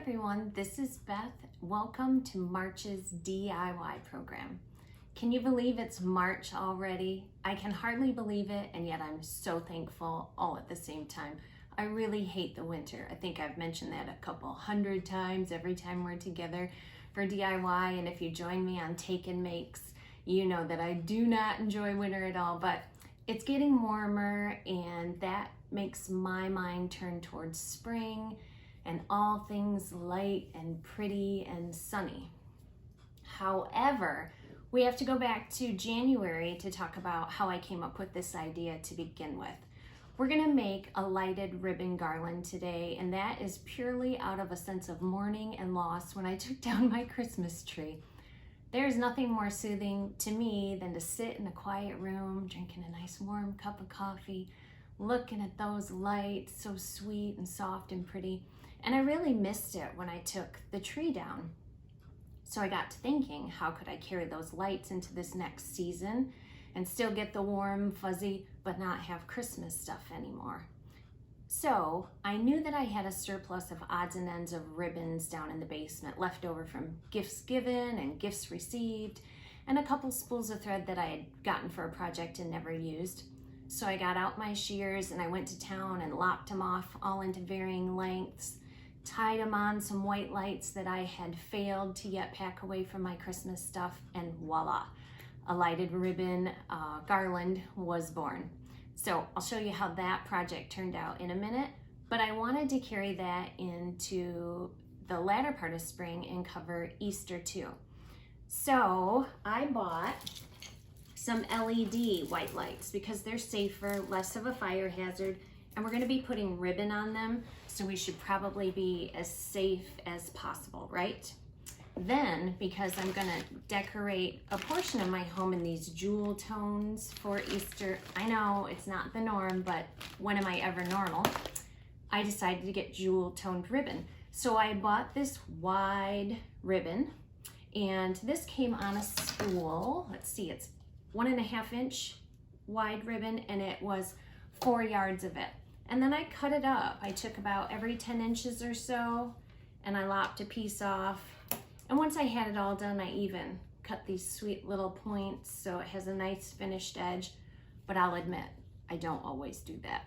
everyone, this is Beth. Welcome to March's DIY program. Can you believe it's March already? I can hardly believe it, and yet I'm so thankful all at the same time. I really hate the winter. I think I've mentioned that a couple hundred times every time we're together for DIY, and if you join me on Take and Makes, you know that I do not enjoy winter at all, but it's getting warmer and that makes my mind turn towards spring and all things light and pretty and sunny. However, we have to go back to January to talk about how I came up with this idea to begin with. We're gonna make a lighted ribbon garland today, and that is purely out of a sense of mourning and loss when I took down my Christmas tree. There's nothing more soothing to me than to sit in a quiet room, drinking a nice warm cup of coffee, looking at those lights, so sweet and soft and pretty. And I really missed it when I took the tree down. So I got to thinking, how could I carry those lights into this next season and still get the warm, fuzzy, but not have Christmas stuff anymore? So I knew that I had a surplus of odds and ends of ribbons down in the basement, left over from gifts given and gifts received, and a couple spools of thread that I had gotten for a project and never used. So I got out my shears and I went to town and lopped them off all into varying lengths, tied them on some white lights that I had failed to yet pack away from my Christmas stuff, and voila, a lighted ribbon garland was born. So I'll show you how that project turned out in a minute, but I wanted to carry that into the latter part of spring and cover Easter too. So I bought some LED white lights because they're safer, less of a fire hazard, and we're gonna be putting ribbon on them, so we should probably be as safe as possible, right? Then, because I'm gonna decorate a portion of my home in these jewel tones for Easter, I know it's not the norm, but when am I ever normal? I decided to get jewel toned ribbon. So I bought this wide ribbon, and this came on a spool. Let's see, it's 1.5 inch wide ribbon, and it was 4 yards of it. And then I cut it up. I took about every 10 inches or so, and I lopped a piece off. And once I had it all done, I even cut these sweet little points so it has a nice finished edge, but I'll admit, I don't always do that.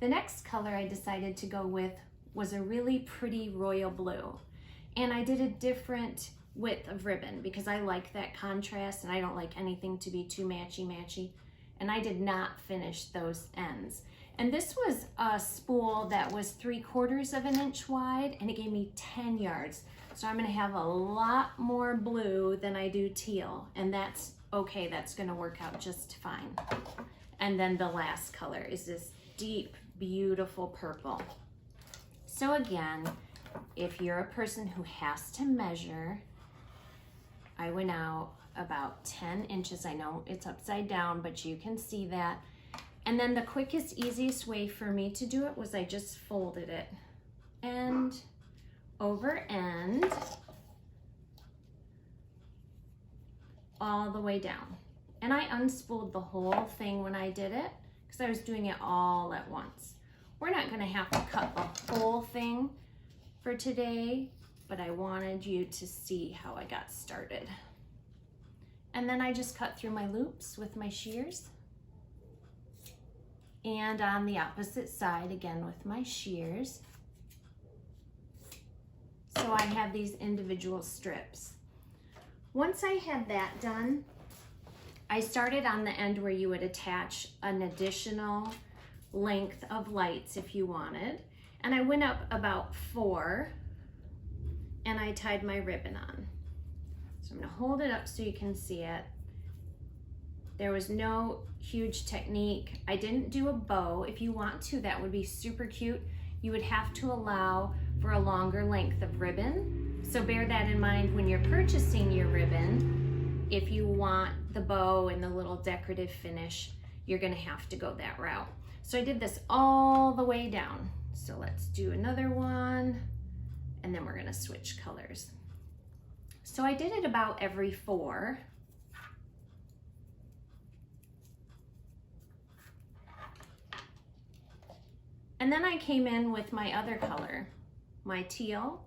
The next color I decided to go with was a really pretty royal blue. And I did a different width of ribbon because I like that contrast and I don't like anything to be too matchy-matchy. And I did not finish those ends. And this was a spool that was 3/4 of an inch wide, and it gave me 10 yards. So I'm gonna have a lot more blue than I do teal, and that's okay, that's gonna work out just fine. And then the last color is this deep, beautiful purple. So again, if you're a person who has to measure, I went out about 10 inches. I know it's upside down, but you can see that. And then the quickest, easiest way for me to do it was I just folded it end over end all the way down. And I unspooled the whole thing when I did it because I was doing it all at once. We're not gonna have to cut the whole thing for today, but I wanted you to see how I got started. And then I just cut through my loops with my shears. And on the opposite side, again with my shears. So I have these individual strips. Once I had that done, I started on the end where you would attach an additional length of lights if you wanted. And I went up about 4 and I tied my ribbon on. So I'm gonna hold it up so you can see it. There was no huge technique. I didn't do a bow. If you want to, that would be super cute. You would have to allow for a longer length of ribbon. So bear that in mind when you're purchasing your ribbon. If you want the bow and the little decorative finish, you're gonna have to go that route. So I did this all the way down. So let's do another one, and then we're gonna switch colors. So I did it about every 4. And then I came in with my other color, my teal,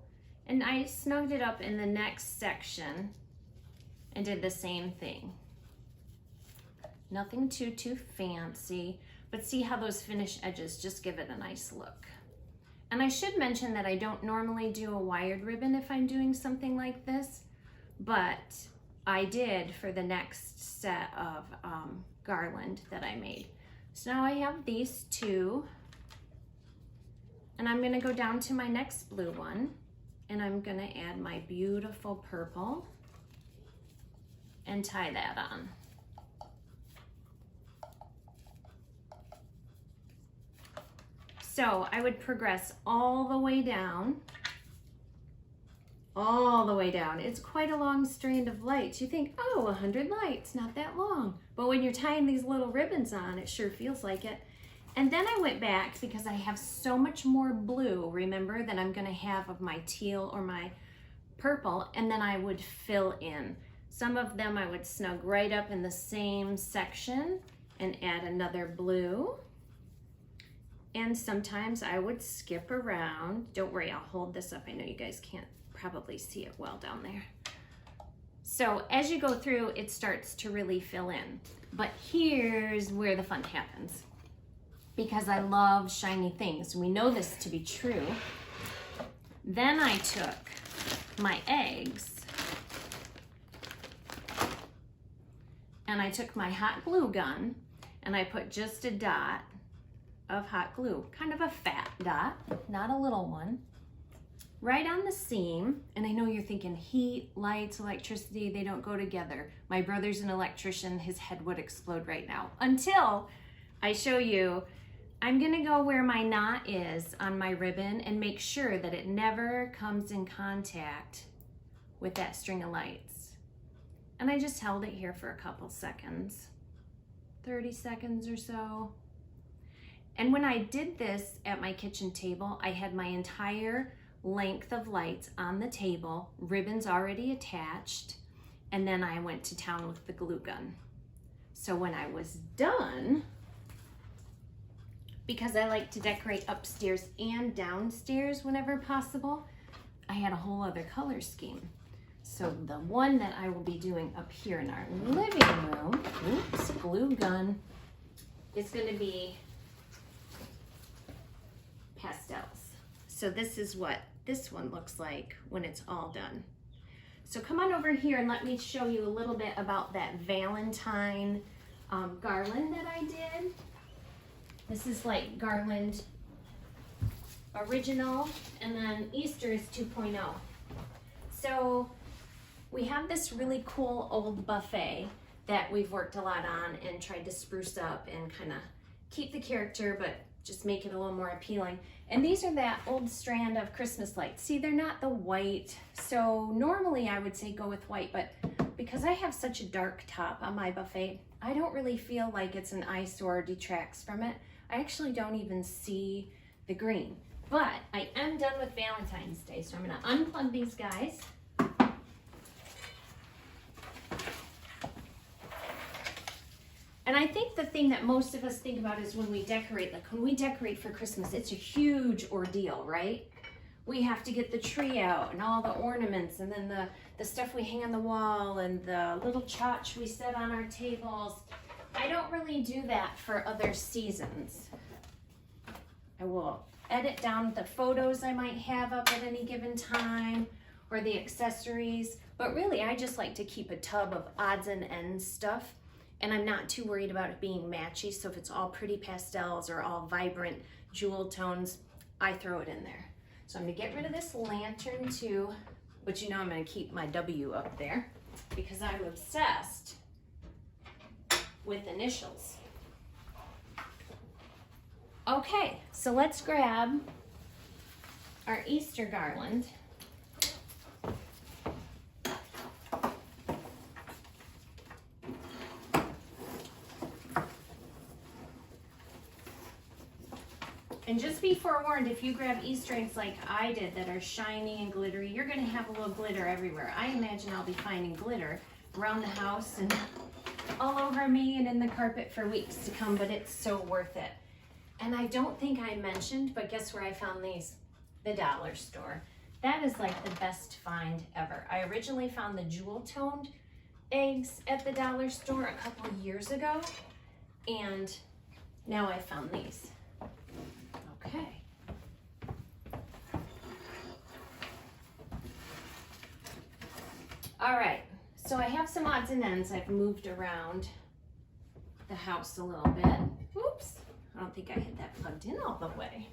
And I snugged it up in the next section and did the same thing. Nothing too fancy, but see how those finished edges just give it a nice look. And I should mention that I don't normally do a wired ribbon if I'm doing something like this, but I did for the next set of garland that I made. So now I have these two, and I'm gonna go down to my next blue one, and I'm gonna add my beautiful purple and tie that on. So I would progress all the way down. It's quite a long strand of lights. You think, oh, 100 lights, not that long. But when you're tying these little ribbons on, it sure feels like it. And then I went back because I have so much more blue, remember, that I'm gonna have of my teal or my purple, and then I would fill in. Some of them I would snug right up in the same section and add another blue. And sometimes I would skip around. Don't worry, I'll hold this up. I know you guys can't probably see it well down there. So as you go through, it starts to really fill in. But here's where the fun happens. Because I love shiny things. We know this to be true. Then I took my eggs and I took my hot glue gun and I put just a dot of hot glue, kind of a fat dot, not a little one, right on the seam. And I know you're thinking heat, lights, electricity, they don't go together. My brother's an electrician, his head would explode right now. Until I show you, I'm gonna go where my knot is on my ribbon and make sure that it never comes in contact with that string of lights. And I just held it here for a couple seconds, 30 seconds or so. And when I did this at my kitchen table, I had my entire length of lights on the table, ribbons already attached, and then I went to town with the glue gun. So when I was done, because I like to decorate upstairs and downstairs whenever possible, I had a whole other color scheme. So the one that I will be doing up here in our living room, oops, glue gun, is gonna be pastels. So this is what this one looks like when it's all done. So come on over here and let me show you a little bit about that Valentine garland that I did. This is like Garland original, and then Easter is 2.0. So we have this really cool old buffet that we've worked a lot on and tried to spruce up and kind of keep the character, but just make it a little more appealing. And these are that old strand of Christmas lights. See, they're not the white. So normally I would say go with white, but because I have such a dark top on my buffet, I don't really feel like it's an eyesore or detracts from it. I actually don't even see the green. But I am done with Valentine's Day, so I'm gonna unplug these guys. And I think the thing that most of us think about is when we decorate, like when we decorate for Christmas, it's a huge ordeal, right? We have to get the tree out and all the ornaments, and then the stuff we hang on the wall and the little tchotch we set on our tables. I don't really do that for other seasons. I will edit down the photos I might have up at any given time or the accessories, but really I just like to keep a tub of odds and ends stuff. And I'm not too worried about it being matchy, so if it's all pretty pastels or all vibrant jewel tones, I throw it in there. So I'm gonna get rid of this lantern too, but you know I'm gonna keep my W up there because I'm obsessed with initials. Okay, so let's grab our Easter garland. And just be forewarned, if you grab Easter eggs like I did that are shiny and glittery, you're gonna have a little glitter everywhere. I imagine I'll be finding glitter around the house and all over me and in the carpet for weeks to come, but it's so worth it. And I don't think I mentioned, but guess where I found these? The dollar store. That is like the best find ever. I originally found the jewel-toned eggs at the dollar store a couple of years ago, and now I found these. Okay. All right, so I have some odds and ends. I've moved around the house a little bit. Oops, I don't think I had that plugged in all the way.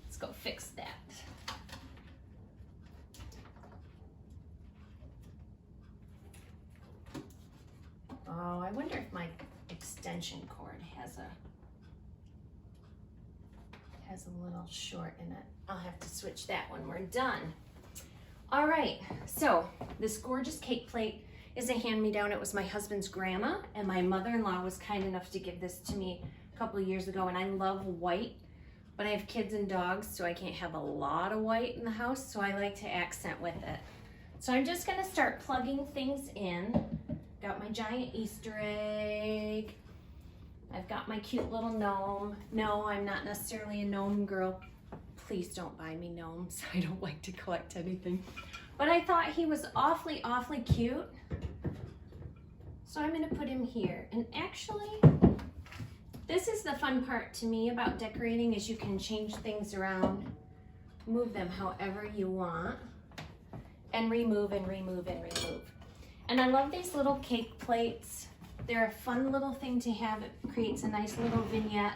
Let's go fix that. Oh, I wonder if my extension cord has a little short in it. I'll have to switch that when we're done. All right, so this gorgeous cake plate is a hand-me-down. It was my husband's grandma, and my mother-in-law was kind enough to give this to me a couple of years ago, and I love white, but I have kids and dogs, so I can't have a lot of white in the house, so I like to accent with it. So I'm just gonna start plugging things in. Got my giant Easter egg. I've got my cute little gnome. No, I'm not necessarily a gnome girl. Please don't buy me gnomes. I don't like to collect anything. But I thought he was awfully, awfully cute. So I'm gonna put him here. And actually, this is the fun part to me about decorating, is you can change things around, move them however you want, and remove and remove and remove. And I love these little cake plates. They're a fun little thing to have. It creates a nice little vignette.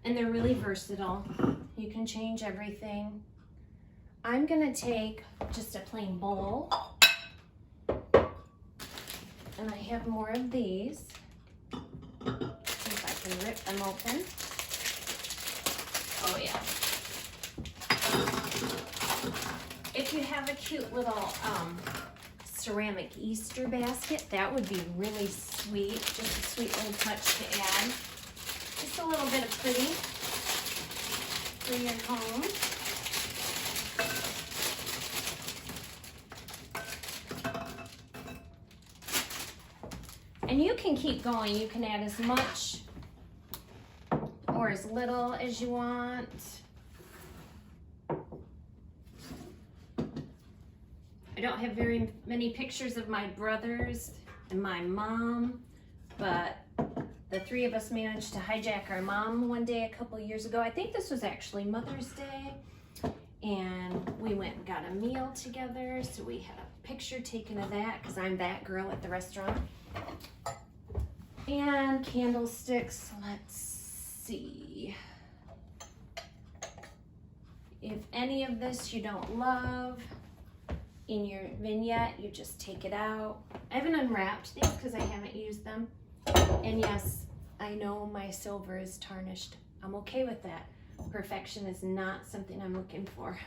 And they're really versatile. You can change everything. I'm gonna take just a plain bowl. And I have more of these. See if I can rip them open. Oh yeah. If you have a cute little ceramic Easter basket, that would be really sweet. Just a sweet little touch to add. Just a little bit of pretty for your home. And you can keep going. You can add as much or as little as you want. I don't have very many pictures of my brothers and my mom, but the three of us managed to hijack our mom one day a couple years ago. I think this was actually Mother's Day, and we went and got a meal together, so we had a picture taken of that because I'm that girl at the restaurant. And candlesticks, let's see. If any of this you don't love, in your vignette, you just take it out. I haven't unwrapped these because I haven't used them. And yes, I know my silver is tarnished. I'm okay with that. Perfection is not something I'm looking for.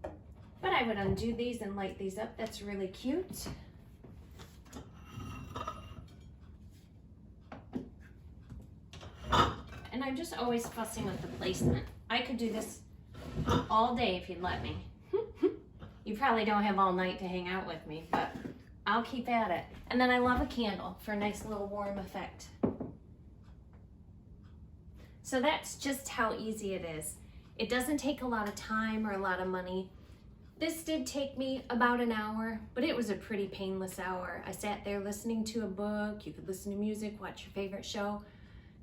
But I would undo these and light these up. That's really cute. And I'm just always fussing with the placement. I could do this all day if you'd let me. You probably don't have all night to hang out with me, but I'll keep at it. And then I love a candle for a nice little warm effect. So that's just how easy it is. It doesn't take a lot of time or a lot of money. This did take me about an hour, but it was a pretty painless hour. I sat there listening to a book. You could listen to music, watch your favorite show,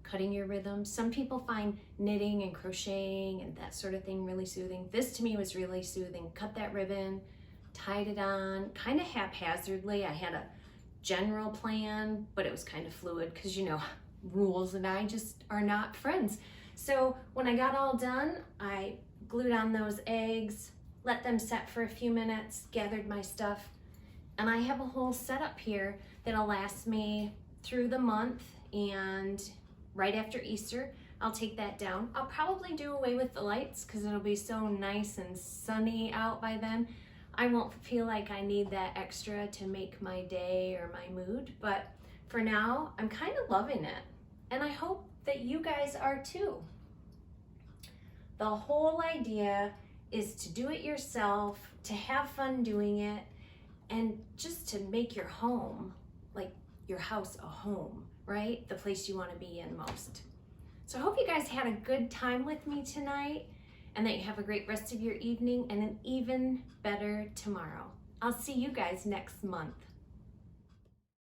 cutting your rhythms. Some people find knitting and crocheting and that sort of thing really soothing. This to me was really soothing. Cut that ribbon, tied it on, kind of haphazardly. I had a general plan, but it was kind of fluid because, you know, rules and I just are not friends. So when I got all done, I glued on those eggs, let them set for a few minutes, gathered my stuff, and I have a whole setup here that'll last me through the month, and right after Easter, I'll take that down. I'll probably do away with the lights because it'll be so nice and sunny out by then. I won't feel like I need that extra to make my day or my mood, but for now, I'm kind of loving it. And I hope that you guys are too. The whole idea is to do it yourself, to have fun doing it, and just to make your home, like your house, a home, right? The place you want to be in most. So I hope you guys had a good time with me tonight. and that you have a great rest of your evening and an even better tomorrow. I'll see you guys next month.